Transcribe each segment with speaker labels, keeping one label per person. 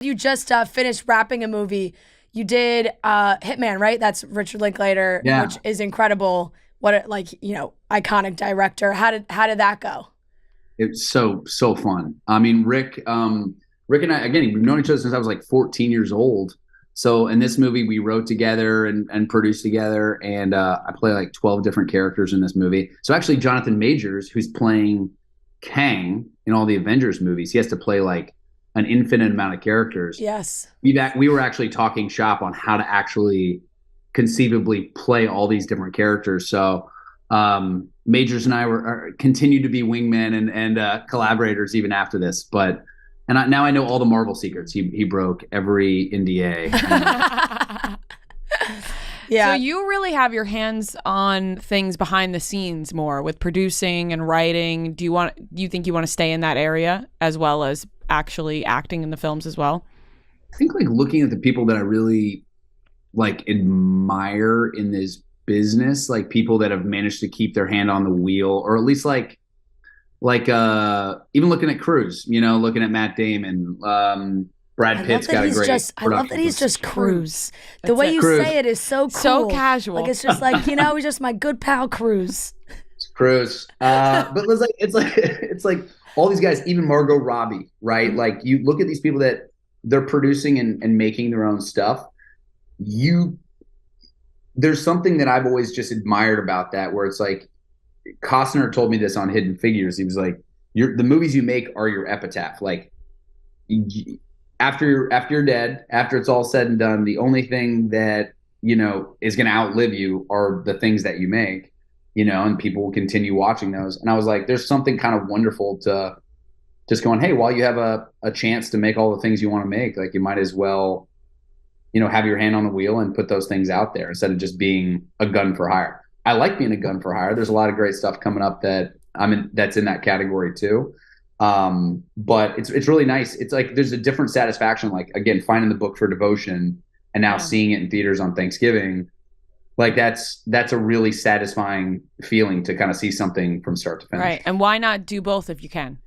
Speaker 1: You just finished wrapping a movie. You did Hitman, right? That's Richard Linklater,
Speaker 2: Yeah.
Speaker 1: which is incredible. Iconic director. How did that go?
Speaker 2: It's so fun. I mean, Rick and I, again, we've known each other since I was like 14 years old. So in this movie, we wrote together and produced together, and I play like 12 different characters in this movie. So actually, Jonathan Majors, who's playing Kang in all the Avengers movies, he has to play like an infinite amount of characters.
Speaker 1: Yes.
Speaker 2: We were actually talking shop on how to actually conceivably play all these different characters. So Majors and I continue to be wingmen and collaborators even after this. But now I know all the Marvel secrets. He broke every NDA.
Speaker 1: Yeah.
Speaker 3: So you really have your hands on things behind the scenes more with producing and writing. Do you think you want to stay in that area as well as actually acting in the films as well?
Speaker 2: I think like looking at the people that I really like admire in this business, like people that have managed to keep their hand on the wheel, or at least like even looking at Cruise, looking at Matt Damon, Brad Pitt's got a great
Speaker 1: I love that he's just Cruise. The
Speaker 3: That's
Speaker 1: way
Speaker 3: it.
Speaker 1: you
Speaker 2: Cruise.
Speaker 1: say it is so cool.
Speaker 3: So casual.
Speaker 1: Like it's just like, he's just my good pal Cruise.
Speaker 2: Cruise. But it's like all these guys, even Margot Robbie, right? Like you look at these people that they're producing and making their own stuff. There's something that I've always just admired about that, where it's like, Costner told me this on Hidden Figures. He was like, the movies you make are your epitaph. Like after you're dead, after it's all said and done, the only thing that, is going to outlive you are the things that you make, and people will continue watching those. And I was like, there's something kind of wonderful to just going, hey, while you have a chance to make all the things you want to make, like you might as well, have your hand on the wheel and put those things out there instead of just being a gun for hire. I like being a gun for hire. There's a lot of great stuff coming up that that's in that category too. But it's really nice. It's like there's a different satisfaction, like again, finding the book for Devotion and now seeing it in theaters on Thanksgiving. Like that's a really satisfying feeling to kind of see something from start to finish.
Speaker 3: Right. And why not do both if you can?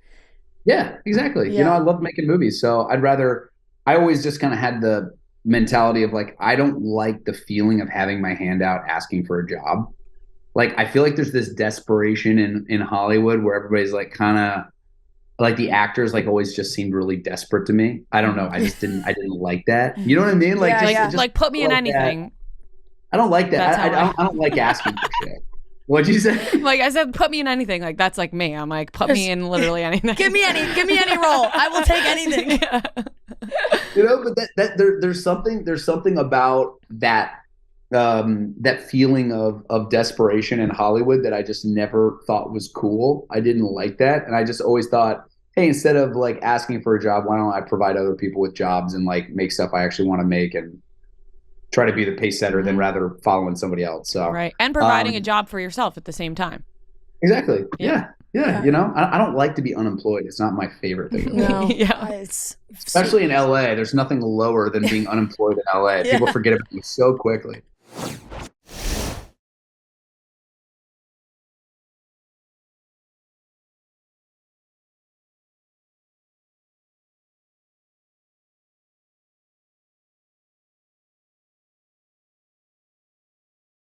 Speaker 2: Yeah, exactly.
Speaker 1: Yeah.
Speaker 2: I love making movies. So I always just kind of had the mentality of like, I don't like the feeling of having my hand out asking for a job. Like, I feel like there's this desperation in Hollywood where everybody's like kind of like the actors like always just seemed really desperate to me. I don't know. I didn't like that. You know what I mean? Like,
Speaker 3: Like put me in anything.
Speaker 2: That. I don't like that. I don't like asking for shit. What'd you say?
Speaker 3: Like I said, put me in anything. Like that's like me. I'm like, put me in literally anything.
Speaker 1: Give me any role. I will take anything.
Speaker 3: Yeah.
Speaker 2: But there's something about that that feeling of desperation in Hollywood that I just never thought was cool. I didn't like that, and I just always thought, hey, instead of like asking for a job, why don't I provide other people with jobs and like make stuff I actually want to make and try to be the pace setter than rather following somebody else. So
Speaker 3: right, and providing a job for yourself at the same time.
Speaker 2: Exactly. Yeah. I don't like to be unemployed. It's not my favorite thing.
Speaker 1: No.
Speaker 3: Yeah.
Speaker 2: Especially in LA. There's nothing lower than being unemployed in LA. People forget about you so quickly.